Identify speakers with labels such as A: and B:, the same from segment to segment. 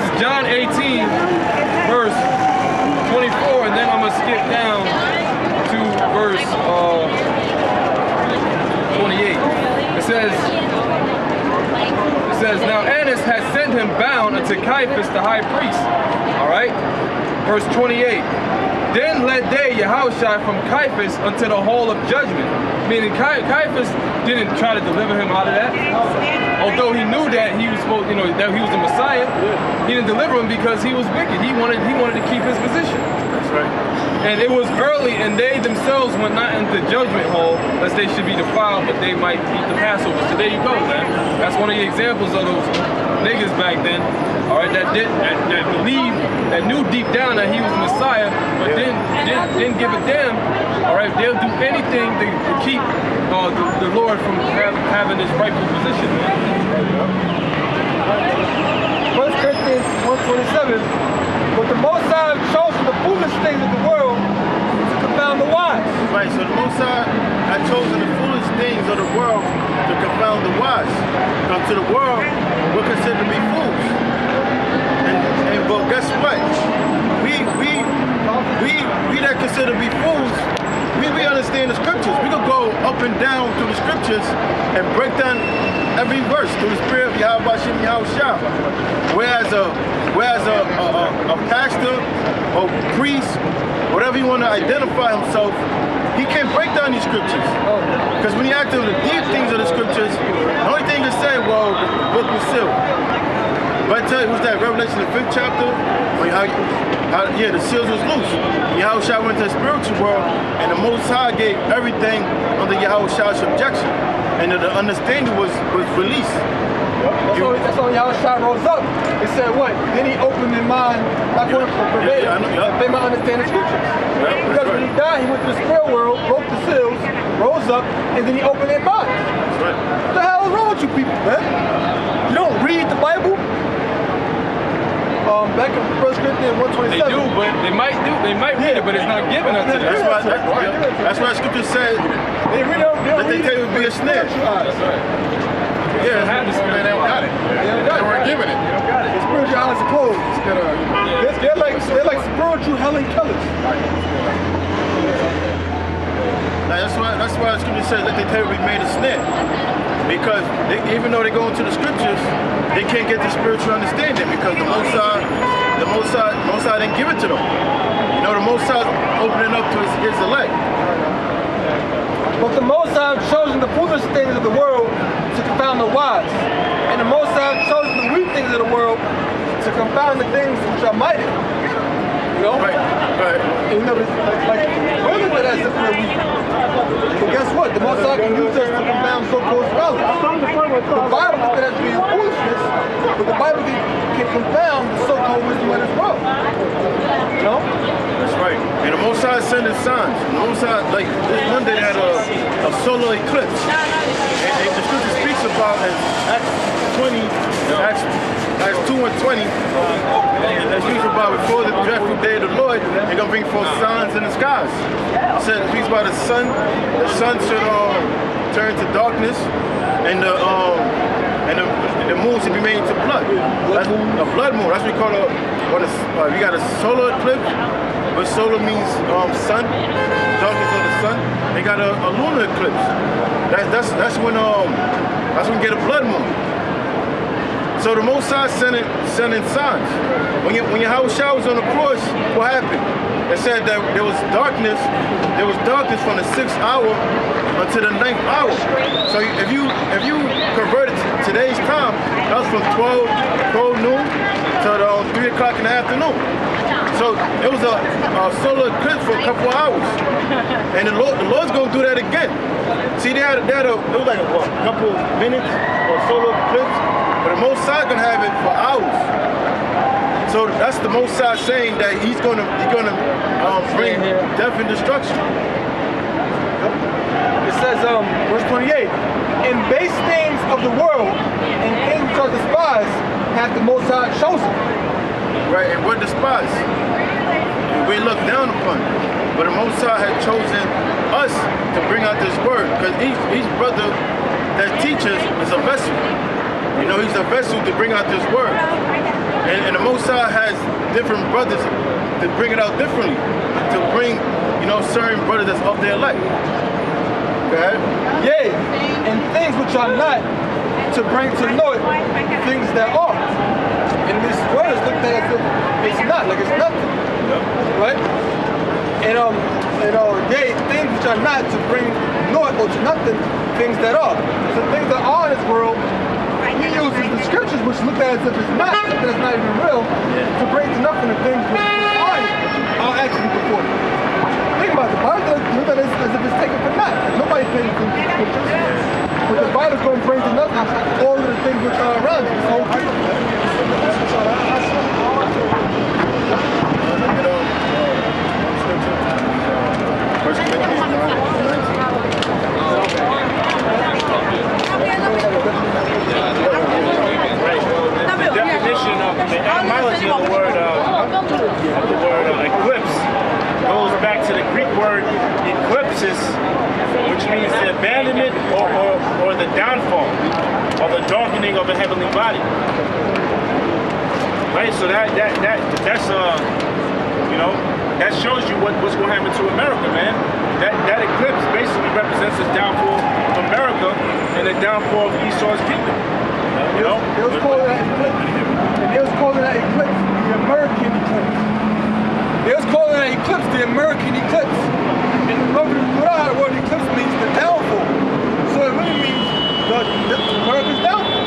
A: is John 18, verse 24, and then I'm gonna skip down to verse 28. It says, now Annas had sent him bound unto Caiaphas the high priest. All right, verse 28. Then led they Yahushua from Caiaphas unto the hall of judgment. Meaning Caiaphas didn't try to deliver him out of that. Although he knew that he was supposed, that he was the Messiah, he didn't deliver him because he was wicked. He wanted to keep his position.
B: That's right.
A: And it was early, and they themselves went not into the judgment hall, lest they should be defiled, but they might eat the Passover. So there you go, man. That's one of the examples of those niggas back then. All right, that believed, that knew deep down that he was the Messiah, but didn't give a damn. All right, they'll do anything to keep the Lord from having his rightful position.
C: 1 Corinthians 1:27. But the Most High chose the foolish things of the world to confound the wise.
B: Right, so the Most High had chosen the foolish things of the world to confound the wise. Now to the world, we're considered to be fools. And but guess what? We that consider to be fools, we understand the scriptures. We could go up and down through the scriptures and break down every verse through the spirit of Yahweh Shem Yahushua. Whereas a pastor or priest, whatever you want to identify himself, he can't break down these scriptures. Because when he acted on the deep things of the scriptures, the only thing to say, well, the book was sealed. But I tell you, who's that? Revelation, the 5th chapter? The seals was loose. Yahushua went to the spiritual world, and the Most High gave everything under Yahushua's subjection. And the understanding was released.
C: That's when Yahushua rose up. It said what? Then he opened their mind, like what verbatim, they might understand the scriptures. Because when he died, he went to the spirit world, broke the seals, rose up, and then he opened their minds.
B: That's right.
C: What the hell is wrong with you people, man? You don't read the Bible? Back in 1 Corinthians 1:27.
A: They do, but they might read it, but it's not given unto them.
B: That's why scripture says that they tell you to be a snare.
A: That's right.
B: Yeah,
A: they don't got it.
B: They weren't giving it.
C: The spiritual eyes are closed. They're like spiritual Helen Kellers.
B: Now that's why the scripture says that they tell you to be made a snare. Because even though they go into the scriptures, they can't get the spiritual understanding because the Most High didn't give it to them. The Most High opening up to his elect.
C: But the Most High have chosen the foolish things of the world to confound the wise. And the Most High have chosen the weak things of the world to confound the things which are mighty.
B: Right.
C: And we're looking at that as if we're weak. But guess what? The Most High can use us to confound so-called scholars. The Bible looked at us being foolishness, but the Bible can confound the so-called wisdom of this world.
B: That's right. And the Most High sending signs. The Most High, like this one day they had a solar eclipse. And the scripture speaks about in Acts 2:20. It speaks about before the dreadful day of the Lord, they're gonna bring forth signs in the skies. It speaks about the sun. The sun should turn to darkness, and the moon should be made into blood. That's a blood moon. That's what we call you got a solar eclipse, but solar means sun, darkness of the sun. They got a lunar eclipse. That's when you get a blood moon. So the Most High sending signs. When Yahushua was on the cross, what happened? It said that there was darkness from the 6th hour until the 9th hour. So if you convert it to today's time, that was from 12 noon to 3 o'clock in the afternoon. So it was a solar eclipse for a couple of hours. And the Lord's gonna do that again. See, it was like a couple of minutes of solar eclipse. But the Most High gonna have it for hours. So that's the Most High saying that he's gonna bring death and destruction.
C: It says, verse 28, in base things of the world and things which are despised hath the Most High chosen.
B: Right, and we're despised. We look down upon it. But the Most High had chosen us to bring out this word, because each brother that teaches is a vessel. He's a vessel to bring out this word. And the Most High has different brothers to bring it out differently, to bring, you know, certain brothers that's of their life. Okay?
C: Yea, and things which are not, to bring to naught things that are. And this word is looked at as if it's not, like it's nothing. Right? And yea, things which are not, to bring naught or to nothing things that are. So things that are in this world, he uses the scriptures which look at as if it's not, that it's not even real, to bring to nothing the things which are actually before you. Think about it, the Bible look at it as if it's taken for naught. Nobody pays attention to the scriptures. But the Bible's going to bring to nothing all of the things which are around you. This whole thing.
D: The definition of the etymology of the word eclipse goes back to the Greek word eclipsis, which means the abandonment or the downfall or the darkening of a heavenly body. Right, so that's you know, that shows you what's going to happen to America, man. That eclipse basically represents the downfall of America and the downfall of Esau's kingdom. You know,
C: They was calling that eclipse. And they was calling that eclipse the American eclipse. They was calling that eclipse the American eclipse. And remember the Quran, the word eclipse means the downfall. So it really means the America's downfall.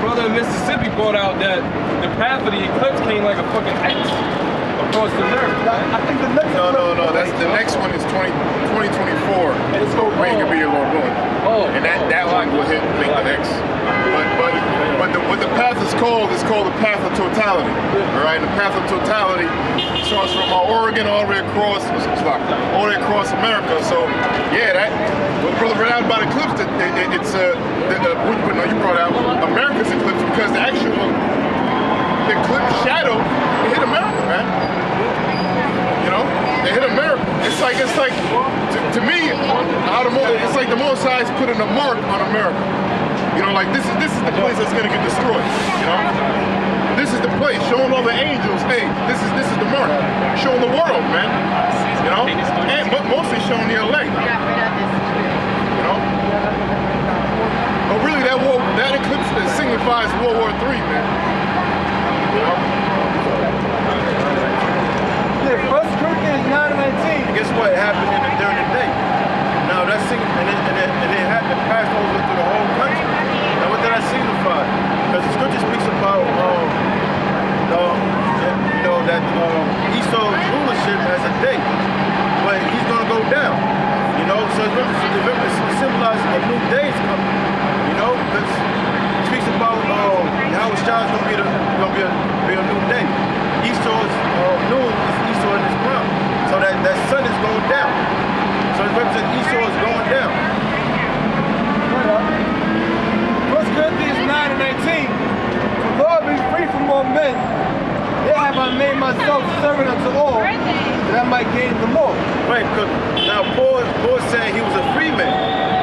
A: Brother in Mississippi brought out that the path of the eclipse came like a fucking X across the nerve.
C: I think the next
B: No. That's the next one is 2024.
C: And it's going
B: Rain could be a Lord willing.
A: Oh.
B: And that one will hit the next. But what the path is called the path of totality. All right, the path of totality starts from Oregon all the way across America. So yeah, that what Brother read out about eclipse, you brought out America's eclipse because the actual eclipse shadow it hit America, man. You know, they hit America. It's like to me, it's like the Most High is putting a mark on America. You know, like this is the place that's gonna get destroyed. You know, this is the place, showing all the angels, hey, this is the mark, showing the world, man. You know, and but mostly showing the elect. You know, but really that eclipse signifies World War III, man. You know.
C: Yeah, 1 Corinthians 9:19.
B: And guess what happened during the day? Now that's and it happened passed over to the whole country. Now what did that signify? Because the scripture speaks about that Esau's rulership has a day, but he's gonna go down. You know, so it symbolizes a new day is coming. You know, because it speaks about how Shah's gonna be a new day. Esau's noon is Esau in his prime. So that sun is going down. So it represents Esau is going down.
C: 1 Corinthians 9:19. For God be free from all men. Yet have I made myself servant unto all, that I might gain them all.
B: Right, because now Paul saying he was a free man,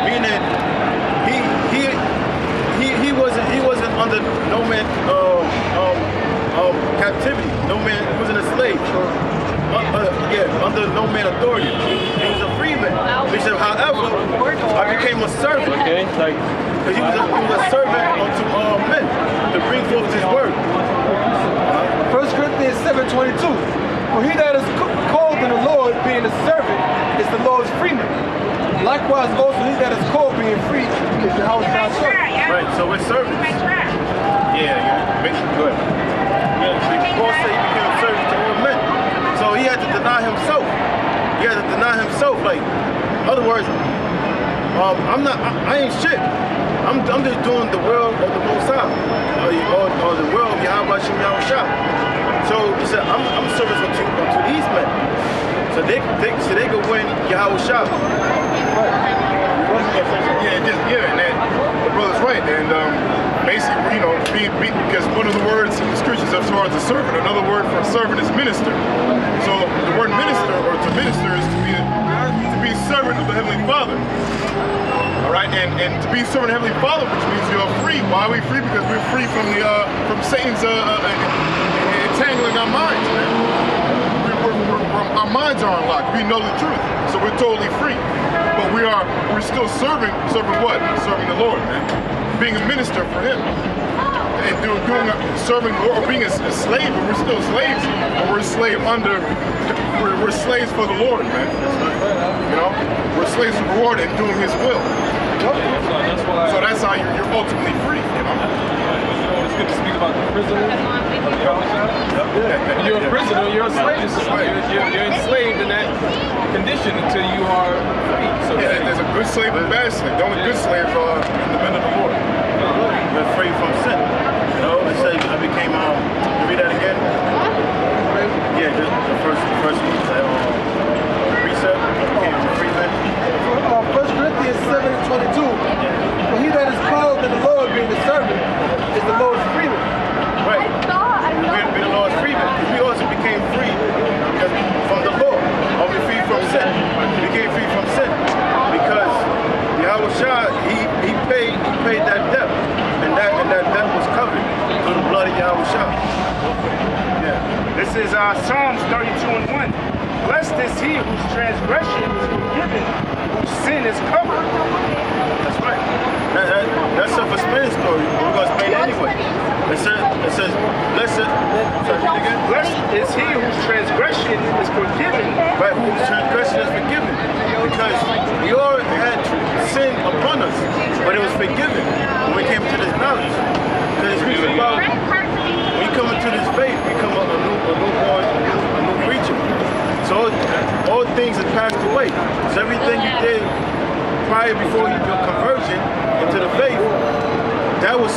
B: meaning he wasn't under no man captivity. No man, he wasn't a slave. Under no man authority. He was a free man. He said, however, I became a servant.
A: Okay, like
B: Because he was a servant unto all men to bring forth his word.
C: 1 Corinthians 7:22. For he that is called in the Lord, being a servant, is the Lord's freeman. Likewise also he that is called being free is the house of God's servant.
B: Right, so we're servants. Yeah, good. Paul said he became a servant to all men. So he had to deny himself. He had to deny himself. Like, in other words, I ain't shit. I'm just doing the will of the Most High, or the will of Yahweh Shem Yahushua. So he said, I'm a servant unto these men. So they could win Yahushua. And the brother's right. And basically, because one of the words in the scriptures as far as a servant, another word for a servant is minister. So the word minister or to minister is to be a servant of the Heavenly Father. All right, and to be serving Heavenly Father, which means you're free. Why are we free? Because we're free from from Satan's entangling our minds, man. Our minds are unlocked. We know the truth, so we're totally free. But we're still serving what? Serving the Lord, man. Being a minister for Him, and serving or being a slave. But we're still slaves, but we're slaves for the Lord, man. You know, we're slaves for the Lord and doing His will. So that's how you're ultimately free. You know.
A: It's good to speak about the prisoner. You're a prisoner. You're a slave. You're enslaved in that condition until you are free. So
B: yeah, there's a good slave and a bad slave. The only good slaves are in the men of the Lord. We're free from sin. You know, it says I became. Read that again. Yeah, the first precept became a free man.
C: 1 Corinthians 7:22. For he that is called in the Lord being the servant is the Lord's freeman.
B: Right. We're the Lord's freeman because we also became free from the Lord. Or we free from sin. We became free from sin because Yahweh Shah, he paid that debt, and that debt was covered through the blood of Yahweh Shah. Yeah.
D: This is Psalms 32:1. Blessed is he whose transgression is forgiven, whose sin is covered.
B: That's right. That's a Spanish story. We're going to explain it anyway. It says, blessed. Sorry, again?
D: Blessed is he whose transgression is forgiven.
B: Right, whose transgression is forgiven. Because we all had sin upon us, but it was forgiven when we came to this knowledge. Because it's really about when you come into this faith, you become a new creature. So all things have passed away. So everything you did before your conversion into the faith, that was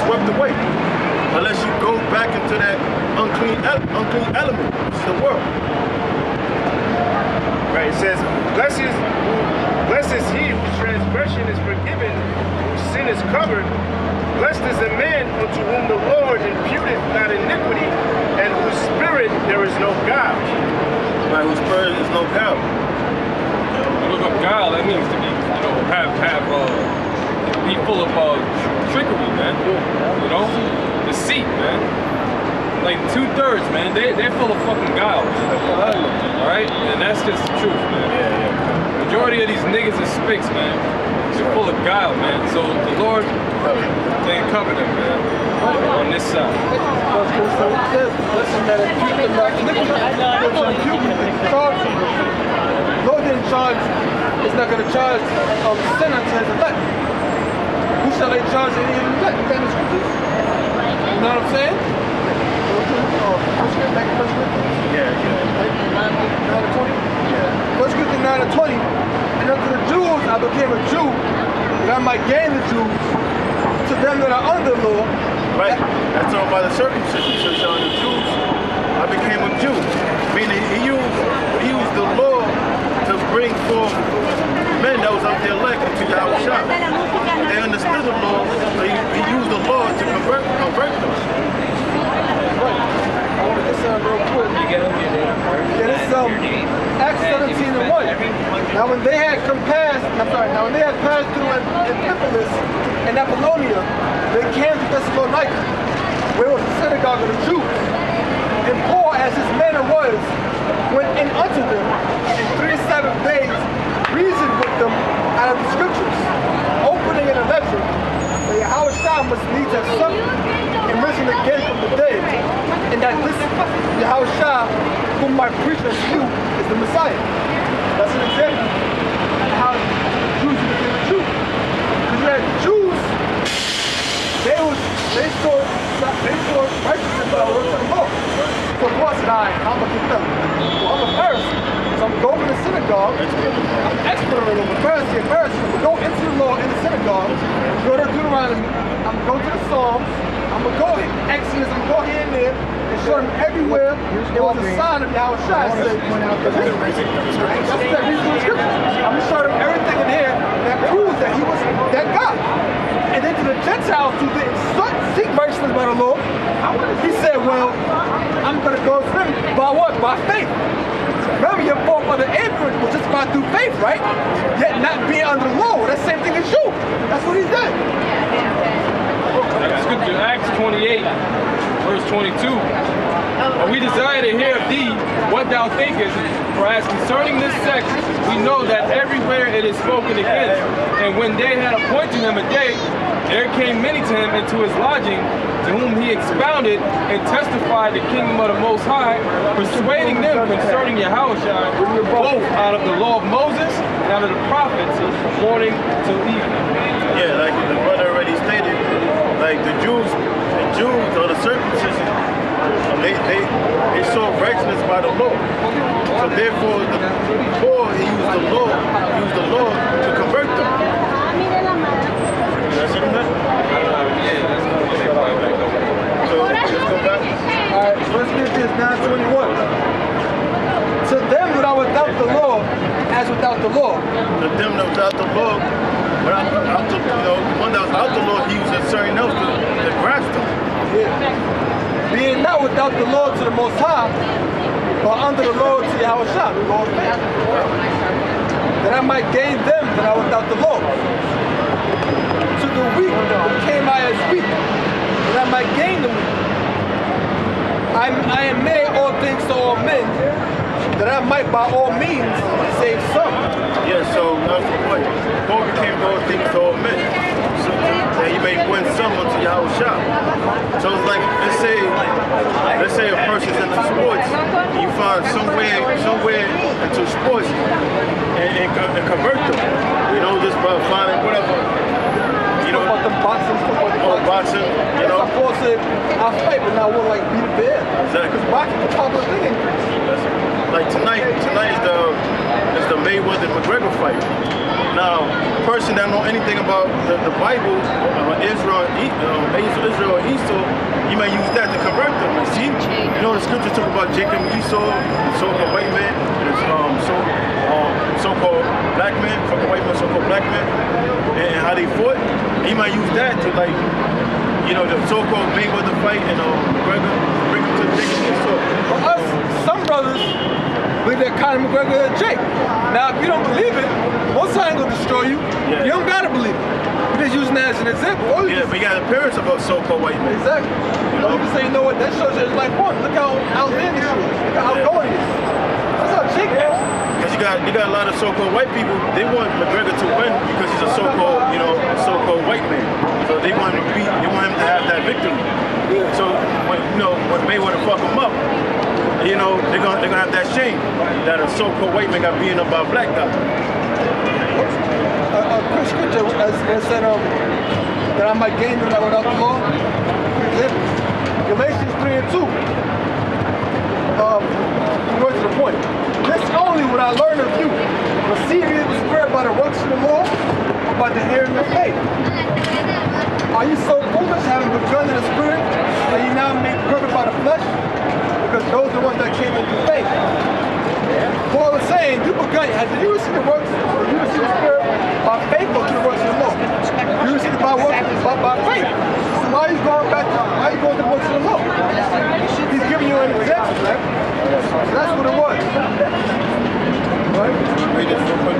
B: swept away. Unless you go back into that unclean element, which is the world.
D: Right, it says, blessed is he whose transgression is forgiven, whose sin is covered. Blessed is the man unto whom the Lord imputeth not iniquity, and whose spirit there is no guile.
B: Right, whose spirit is no guile.
A: Look up guile. That means to be, be full of trickery, man. You know, deceit, man. Like 2/3, man. They're full of fucking guile. All right, and that's just the truth, man. Yeah. Majority of these niggas is spics, man. They're full of guile, man. So the Lord, they cover them, man. On this side.
C: Listen, that impute not iniquity. Lord didn't charge. It's not going to charge sin unto his elect. Who shall they charge any of the elect? You got the scriptures? You know what I'm saying?
B: Yeah.
C: 9:20. Yeah. 1 Corinthians 9:20. And unto the Jews I became a Jew, that I might gain the Jews. To them that are under the law.
B: Right. That's all by the circumcision. So on the Jews, I became a Jew. Meaning he used the law to bring forth men that was out there elect into Yahweh Shah. They understood the law, so he used the law to convert them.
C: I want to get some real quick. This is Acts 17:1. Now when they had passed through Amphipolis and Apollonia, they came to Thessalonica, where was the synagogue of the Jews. And Paul, as his manner was, went in unto them, and 3 Sabbath days reasoned with them out of the scriptures, opening and alleging that Yahweh Shah must needs have suffered and risen again from the dead, and that this Yahweh Shah, whom I preach unto you, is the Messiah. That's an example of how Jews became a Jew. Because you had Jews, they saw righteousness by the works of the law. So Paul said, I'm a Gethel. Well, I'm a Pharisee. So I'm going to the synagogue. I'm exploring over Pharisee. I'm going to go into the law in the synagogue. Go to Deuteronomy. I'm going to go to the Psalms. I'm going to go Exodus. I'm going to go here and there and show them everywhere there was a sign of Yahweh Shai. I'm going to show them everything in here that proves that he was that God. And then to the Gentiles who didn't seek righteousness by the law, he said, well, I'm going to go to them by what? By faith. Remember, your forefather Abraham was just by through faith, right? Yet not being under the law. That same thing
A: 28, verse 22. And we desire to hear of thee what thou thinkest, for as concerning this sect, we know that everywhere it is spoken against. And when they had appointed him a day, there came many to him into his lodging, to whom he expounded and testified the kingdom of the Most High, persuading them concerning Yahushua, both out of the law of Moses and out of the prophets, from morning till evening.
B: Yeah, like the brother already stated, like the Jews or the circumcision, they saw righteousness by the law. So therefore, before he used the law to convert them. That's it, man? So let's go back.
C: Alright, 1 Corinthians 9:21. To them that are without the law, as without the law.
B: To them that without the law, but out the, one that was out the law, he used a certain else to grasp them.
C: Yeah. Being not without the law to the Most High, but under the law to Yahushua, the law of faith. That I might gain them that are without the law. To the weak became I as weak, that I might gain the weak. I am made all things to all men, that I might by all means save some.
B: Yeah, so that's the point. Paul became all things to all men. So that he may win some unto Yahushua. So it's like, let's say a person's into sports, you find somewhere into sports and convert them. Just by finding whatever.
C: About the
B: boxing,
C: That's Paul said, I fight, but not want like beat a bear.
B: Exactly.
C: Because boxing is a popular thing.
B: Like tonight is the Mayweather McGregor fight. Now, a person that know anything about the Bible, Israel and Esau, you may use that to convert them. And see, the scripture talk about Jacob and Esau, so-called white man, and so-called black man, fucking white man, so-called black man, and how they fought. And you might use that to the so-called Mayweather fight and McGregor, bring him to Jacob and Esau.
C: For us, some brothers believe that Conor McGregor is Jake. Now, if you don't believe it, most time ain't gonna destroy you.
B: Yeah.
C: You don't gotta believe it. You're just using that as an example.
B: Yeah, we got appearance of a so-called white man.
C: Exactly. You can say, what, that shows you it's like fun. Look how outlandish he is. Look how outgoing he is. That's how Jake is.
B: Because you got a lot of so-called white people, they want McGregor to win because he's a so-called white man. So they want him to have that victory. So when Mayweather fuck him up, they're gonna have that shame that a so-called white man got beaten up by a black guy.
C: A scripture said that I might gain them that without the law. Galatians 3:2. More to the point. This only would I learn of you. Receive you the Spirit by the works of the law, or by the hearing of faith. Are you so foolish, having begun in the Spirit, that you now made perfect by the flesh? Because those are the ones that came into faith. Paul was saying, you begun, did you receive the works, or you receive the Spirit by faith or through the works of the law? You receive it by works, by faith. So why are you going to the works of the law? He's giving you an example, right? So that's what it was. Right?
B: Read this real quick.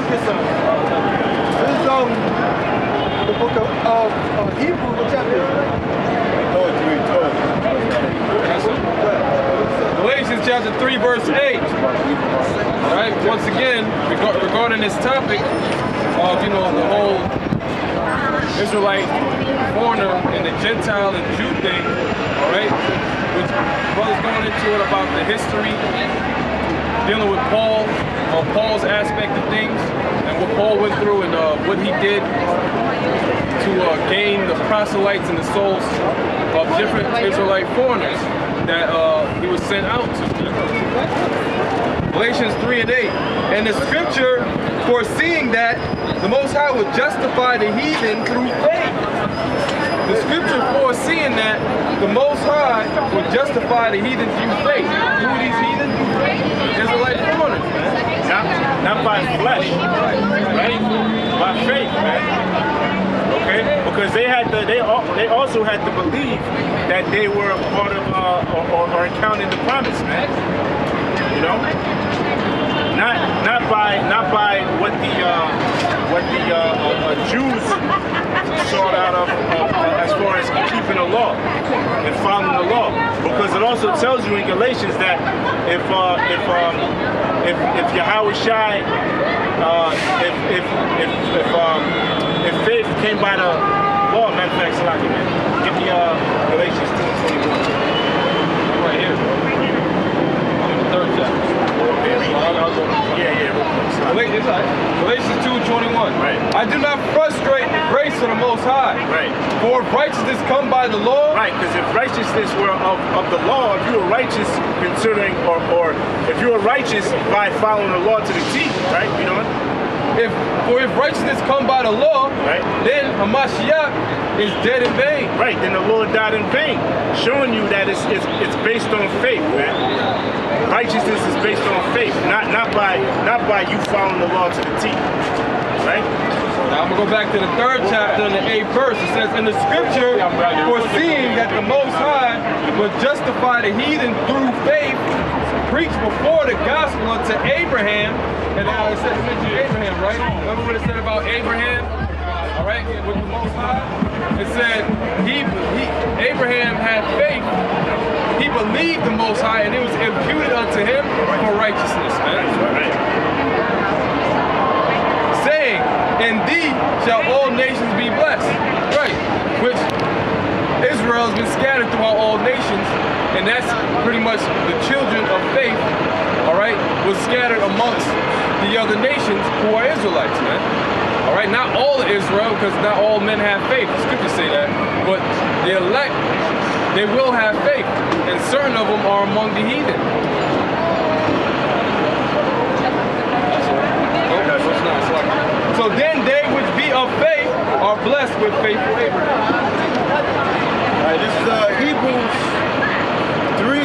C: This is the book of Hebrews, what chapter is it?
A: Galatians chapter 3, verse 8. All right, once again, regarding this topic of, the whole Israelite, foreigner, and the Gentile and Jew thing, all right, which brother's going into it about the history, dealing with Paul's aspect of things, and what Paul went through and what he did to gain the proselytes and the souls of different Israelite foreigners that he was sent out to. Galatians 3:8. And the scripture foreseeing that the Most High would justify the heathen through faith. The scripture foreseeing that the Most High would justify the heathen through faith. Who are these heathen? Israelite foreigners, man.
D: Not by flesh, right? By faith, man. Okay, because they also had to believe that they were a part of or counted the promise, man. You know, not by what the Jews sought out of as far as keeping the law and following the law, because it also tells you in Galatians that if Yahweh Shai, if faith came by the law, matter of fact, Salaki, man, give me Galatians 2:21.
A: Right here. In the third chapter. Galatians 2:21.
D: Right.
A: I do not frustrate the grace of the Most High.
D: Right.
A: For if righteousness come by the law,
D: Right, because if righteousness were of the law, if you were righteous considering, or if you were righteous by following the law to the T, right? You know what?
A: if righteousness come by the law,
D: Right.
A: then Hamashiach is dead in vain.
D: Right, then the Lord died in vain, showing you that it's based on faith, man. Righteousness is based on faith, not by you following the law to the T, right?
A: Now I'm going to go back to the third chapter in the 8th verse. It says, in the scripture, foreseeing that the Most High will justify the heathen through faith, preach before the gospel unto Abraham. And now it says, it mentioned Abraham, right? Remember what it said about Abraham? All right, with the Most High? It said, Abraham had faith. He believed the Most High, and it was imputed unto him for righteousness, man. Saying, in thee shall all nations be blessed. Right, which Israel has been scattered throughout all nations, and that's pretty much the children of faith, all right, was scattered amongst the other nations who are Israelites, man. All right, not all of Israel, because not all men have faith. The scriptures say that, but the elect, they will have faith, and certain of them are among the heathen. So then they which be of faith are blessed with faithful Abraham.
B: All right, this is Hebrews 3,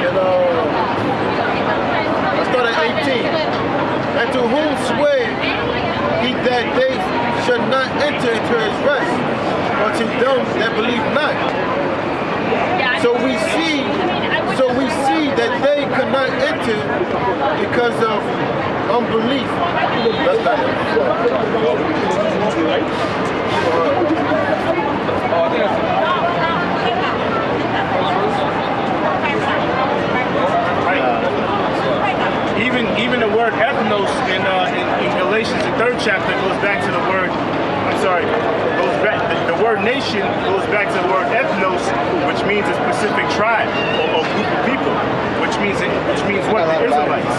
B: and let's start at 18. And to whom swear he that they should not enter into his rest, but to them that believe not. So we see that they could not enter because of unbelief. That's not it.
D: Even the word ethnos in Galatians, the 3rd chapter, goes back to the word. I'm sorry, goes back. The word nation goes back to the word ethnos, which means a specific tribe or group of people, which means what? The Israelites.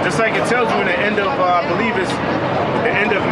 D: Just like it tells you in the end of, I believe it's the end of